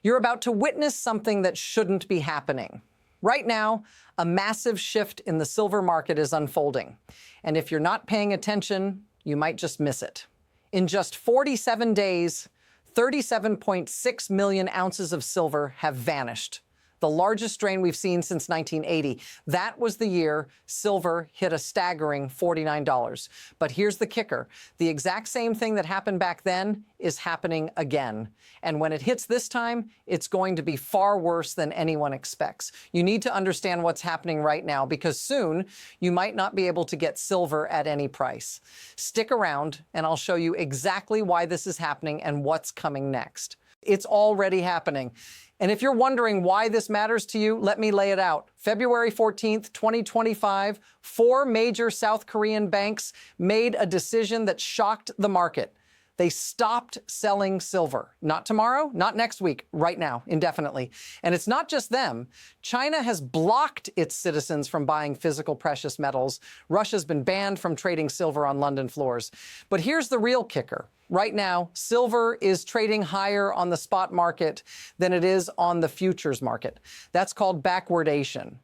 You're about to witness something that shouldn't be happening. Right now, a massive shift in the silver market is unfolding. And if you're not paying attention, you might just miss it. In just 47 days, 37.6 million ounces of silver have vanished, the largest drain we've seen since 1980. That was the year silver hit a staggering $49. But here's the kicker. The exact same thing that happened back then is happening again. And when it hits this time, it's going to be far worse than anyone expects. You need to understand what's happening right now, because soon you might not be able to get silver at any price. Stick around and I'll show you exactly why this is happening and what's coming next. It's already happening. And if you're wondering why this matters to you, let me lay it out. February 14th, 2025, 4 major South Korean banks made a decision that shocked the market. They stopped selling silver. Not tomorrow, not next week, right now, indefinitely. And it's not just them. China has blocked its citizens from buying physical precious metals. Russia's been banned from trading silver on London floors. But here's the real kicker. Right now, silver is trading higher on the spot market than it is on the futures market. That's called backwardation.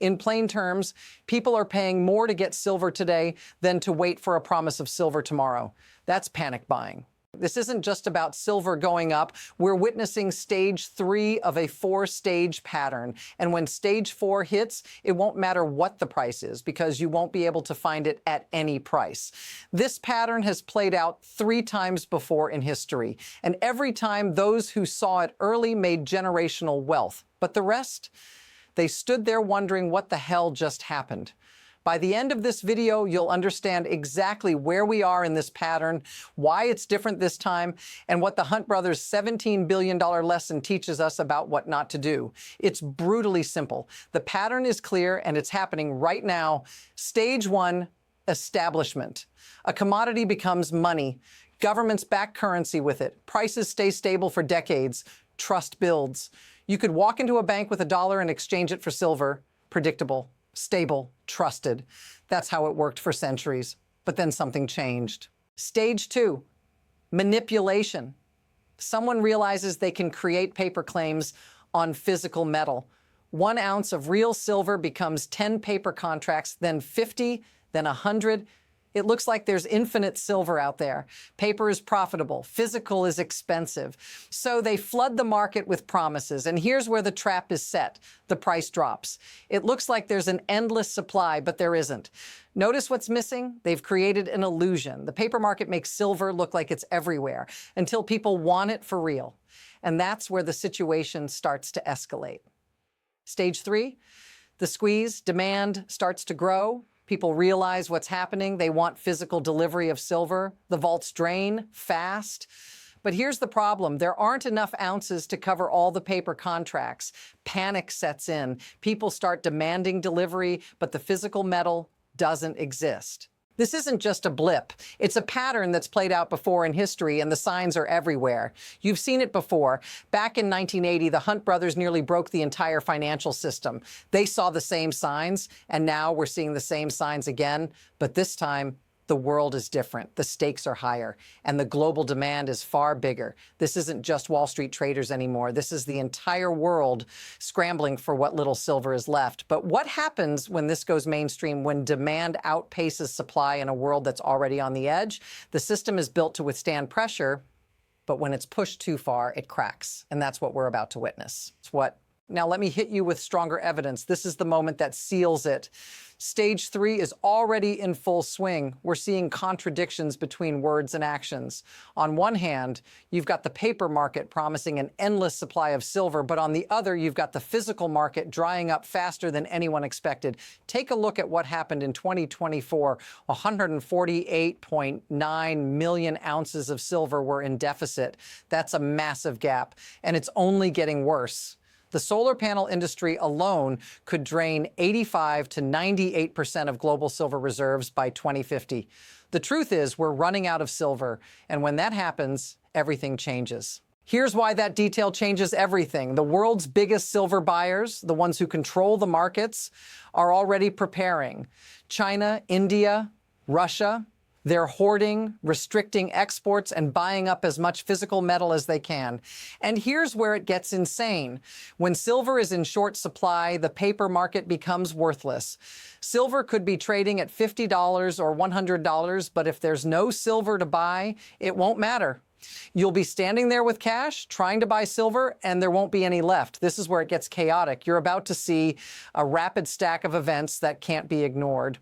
In plain terms, people are paying more to get silver today than to wait for a promise of silver tomorrow. That's panic buying. This isn't just about silver going up. We're witnessing stage 3 of a 4-stage pattern. And when stage 4 hits, it won't matter what the price is, because you won't be able to find it at any price. This pattern has played out 3 times before in history. And every time, those who saw it early made generational wealth. But the rest, they stood there wondering what the hell just happened. By the end of this video, you'll understand exactly where we are in this pattern, why it's different this time, and what the Hunt brothers' $17 billion lesson teaches us about what not to do. It's brutally simple. The pattern is clear, and it's happening right now. Stage 1, establishment. A commodity becomes money. Governments back currency with it. Prices stay stable for decades. Trust builds. You could walk into a bank with $1 and exchange it for silver. Predictable. Stable, trusted. That's how it worked for centuries. But then something changed. Stage 2, manipulation. Someone realizes they can create paper claims on physical metal. 1 ounce of real silver becomes 10 paper contracts, then 50, then 100. It looks like there's infinite silver out there. Paper is profitable. Physical is expensive. So they flood the market with promises. And here's where the trap is set. The price drops. It looks like there's an endless supply, but there isn't. Notice what's missing? They've created an illusion. The paper market makes silver look like it's everywhere until people want it for real. And that's where the situation starts to escalate. Stage 3, the squeeze, demand starts to grow. People realize what's happening. They want physical delivery of silver. The vaults drain fast. But here's the problem. There aren't enough ounces to cover all the paper contracts. Panic sets in. People start demanding delivery, but the physical metal doesn't exist. This isn't just a blip. It's a pattern that's played out before in history, and the signs are everywhere. You've seen it before. Back in 1980, the Hunt brothers nearly broke the entire financial system. They saw the same signs, and now we're seeing the same signs again, but this time, the world is different. The stakes are higher, and the global demand is far bigger. This isn't just Wall Street traders anymore. This is the entire world scrambling for what little silver is left. But what happens when this goes mainstream, when demand outpaces supply in a world that's already on the edge? The system is built to withstand pressure, but when it's pushed too far, it cracks. And that's what we're about to witness. Now let me hit you with stronger evidence. This is the moment that seals it. Stage 3 is already in full swing. We're seeing contradictions between words and actions. On one hand, you've got the paper market promising an endless supply of silver, but on the other, you've got the physical market drying up faster than anyone expected. Take a look at what happened in 2024. 148.9 million ounces of silver were in deficit. That's a massive gap, and it's only getting worse. The solar panel industry alone could drain 85 to 98% of global silver reserves by 2050. The truth is, we're running out of silver, and when that happens, everything changes. Here's why that detail changes everything. The world's biggest silver buyers, the ones who control the markets, are already preparing. China, India, Russia, They're hoarding, restricting exports, and buying up as much physical metal as they can. And here's where it gets insane. When silver is in short supply, the paper market becomes worthless. Silver could be trading at $50 or $100, but if there's no silver to buy, it won't matter. You'll be standing there with cash, trying to buy silver, and there won't be any left. This is where it gets chaotic. You're about to see a rapid stack of events that can't be ignored.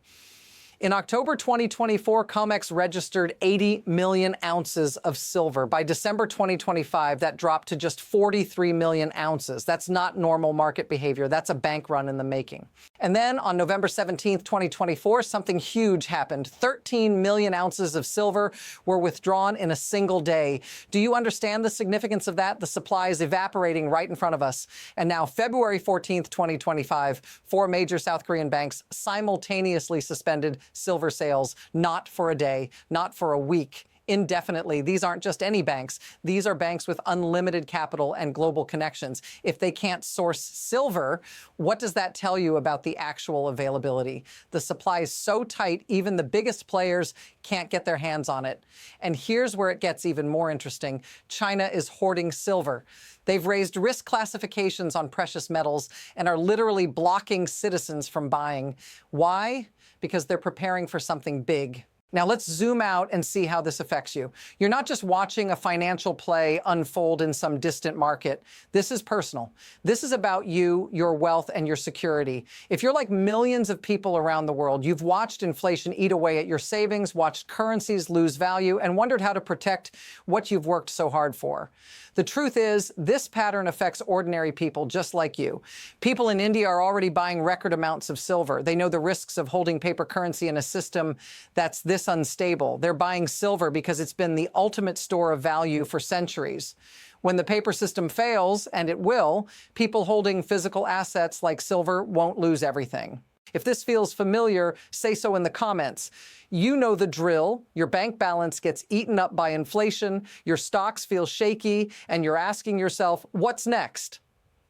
In October 2024, COMEX registered 80 million ounces of silver. By December 2025, that dropped to just 43 million ounces. That's not normal market behavior. That's a bank run in the making. And then on November 17th, 2024, something huge happened. 13 million ounces of silver were withdrawn in a single day. Do you understand the significance of that? The supply is evaporating right in front of us. And now, February 14th, 2025, 4 major South Korean banks simultaneously suspended silver sales, not for a day, not for a week, indefinitely. These aren't just any banks. These are banks with unlimited capital and global connections. If they can't source silver, what does that tell you about the actual availability? The supply is so tight, even the biggest players can't get their hands on it. And here's where it gets even more interesting. China is hoarding silver. They've raised risk classifications on precious metals and are literally blocking citizens from buying. Why? Because they're preparing for something big. Now let's zoom out and see how this affects you. You're not just watching a financial play unfold in some distant market. This is personal. This is about you, your wealth, and your security. If you're like millions of people around the world, you've watched inflation eat away at your savings, watched currencies lose value, and wondered how to protect what you've worked so hard for. The truth is, this pattern affects ordinary people just like you. People in India are already buying record amounts of silver. They know the risks of holding paper currency in a system that's this unstable. They're buying silver because it's been the ultimate store of value for centuries. When the paper system fails, and it will, people holding physical assets like silver won't lose everything. If this feels familiar, say so in the comments. You know the drill. Your bank balance gets eaten up by inflation, your stocks feel shaky, and you're asking yourself, what's next?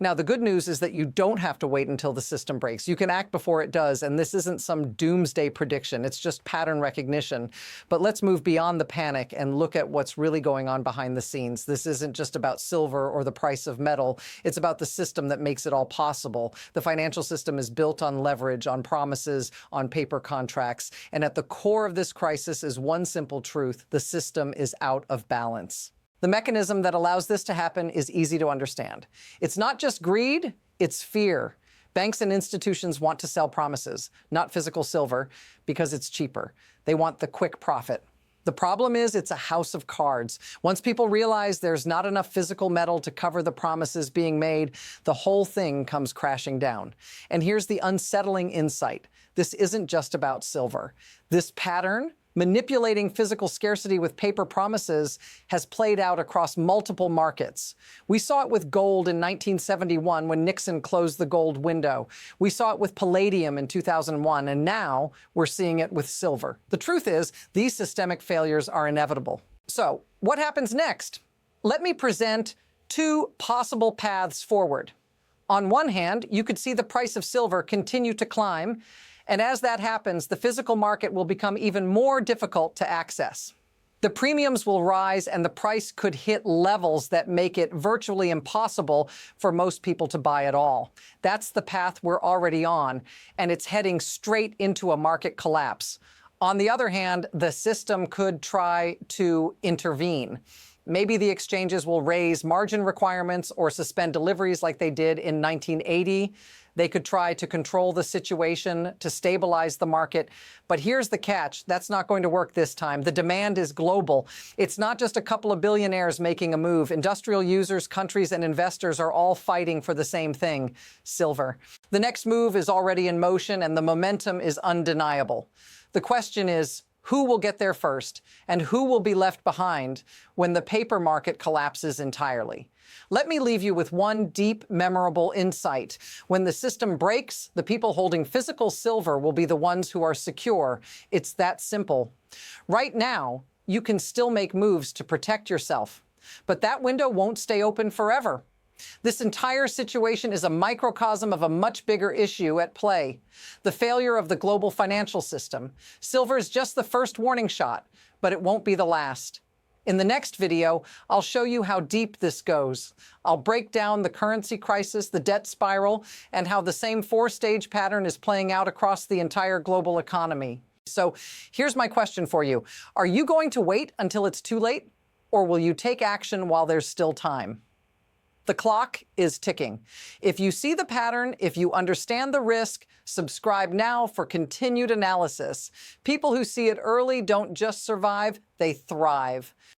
Now, the good news is that you don't have to wait until the system breaks. You can act before it does, and this isn't some doomsday prediction. It's just pattern recognition. But let's move beyond the panic and look at what's really going on behind the scenes. This isn't just about silver or the price of metal. It's about the system that makes it all possible. The financial system is built on leverage, on promises, on paper contracts. And at the core of this crisis is one simple truth: the system is out of balance. The mechanism that allows this to happen is easy to understand. It's not just greed, it's fear. Banks and institutions want to sell promises, not physical silver, because it's cheaper. They want the quick profit. The problem is it's a house of cards. Once people realize there's not enough physical metal to cover the promises being made, the whole thing comes crashing down. And here's the unsettling insight. This isn't just about silver. This pattern, manipulating physical scarcity with paper promises, has played out across multiple markets. We saw it with gold in 1971 when Nixon closed the gold window. We saw it with palladium in 2001, and now we're seeing it with silver. The truth is, these systemic failures are inevitable. So, what happens next? Let me present 2 possible paths forward. On one hand, you could see the price of silver continue to climb, and as that happens, the physical market will become even more difficult to access. The premiums will rise and the price could hit levels that make it virtually impossible for most people to buy at all. That's the path we're already on, and it's heading straight into a market collapse. On the other hand, the system could try to intervene. Maybe the exchanges will raise margin requirements or suspend deliveries like they did in 1980. They could try to control the situation to stabilize the market. But here's the catch. That's not going to work this time. The demand is global. It's not just a couple of billionaires making a move. Industrial users, countries, and investors are all fighting for the same thing: silver. The next move is already in motion, and the momentum is undeniable. The question is, who will get there first, and who will be left behind when the paper market collapses entirely? Let me leave you with one deep, memorable insight. When the system breaks, the people holding physical silver will be the ones who are secure. It's that simple. Right now, you can still make moves to protect yourself, but that window won't stay open forever. This entire situation is a microcosm of a much bigger issue at play: the failure of the global financial system. Silver is just the first warning shot, but it won't be the last. In the next video, I'll show you how deep this goes. I'll break down the currency crisis, the debt spiral, and how the same four-stage pattern is playing out across the entire global economy. So here's my question for you. Are you going to wait until it's too late, or will you take action while there's still time? The clock is ticking. If you see the pattern, if you understand the risk, subscribe now for continued analysis. People who see it early don't just survive, they thrive.